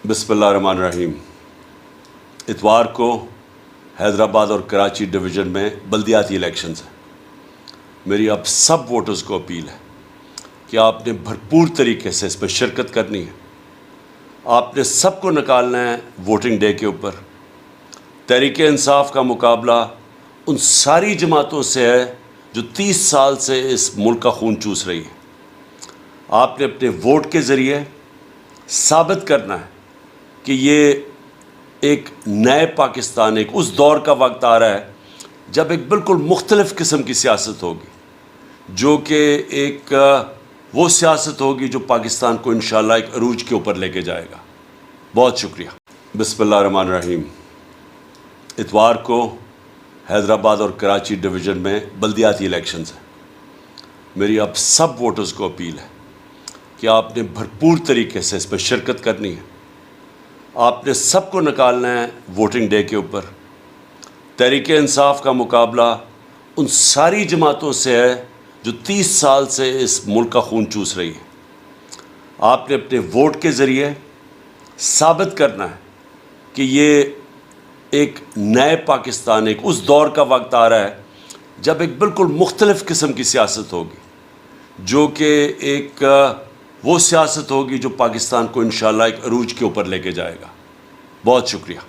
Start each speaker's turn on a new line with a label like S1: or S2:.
S1: بسم اللہ الرحمن الرحیم۔ اتوار کو حیدرآباد اور کراچی ڈویژن میں بلدیاتی الیکشنز ہیں۔ میری اب سب ووٹرز کو اپیل ہے کہ آپ نے بھرپور طریقے سے اس میں شرکت کرنی ہے۔ آپ نے سب کو نکالنا ہے ووٹنگ ڈے کے اوپر۔ تحریک انصاف کا مقابلہ ان ساری جماعتوں سے ہے جو 30 سال سے اس ملک کا خون چوس رہی ہے۔ آپ نے اپنے ووٹ کے ذریعے ثابت کرنا ہے کہ یہ ایک نئے پاکستان، ایک اس دور کا وقت آ رہا ہے جب ایک بالکل مختلف قسم کی سیاست ہوگی، جو کہ ایک وہ سیاست ہوگی جو پاکستان کو انشاءاللہ ایک عروج کے اوپر لے کے جائے گا۔ بہت شکریہ۔ بسم اللہ الرحمن الرحیم۔ اتوار کو حیدرآباد اور کراچی ڈویژن میں بلدیاتی الیکشنز ہیں۔ میری اب سب ووٹرز کو اپیل ہے کہ آپ نے بھرپور طریقے سے اس میں شرکت کرنی ہے۔ آپ نے سب کو نکالنا ہے ووٹنگ ڈے کے اوپر۔ تحریک انصاف کا مقابلہ ان ساری جماعتوں سے ہے جو 30 سال سے اس ملک کا خون چوس رہی ہے۔ آپ نے اپنے ووٹ کے ذریعے ثابت کرنا ہے کہ یہ ایک نئے پاکستان، ایک اس دور کا وقت آ رہا ہے جب ایک بالکل مختلف قسم کی سیاست ہوگی، جو کہ ایک وہ سیاست ہوگی جو پاکستان کو انشاءاللہ ایک عروج کے اوپر لے کے جائے گا۔ بہت شکریہ۔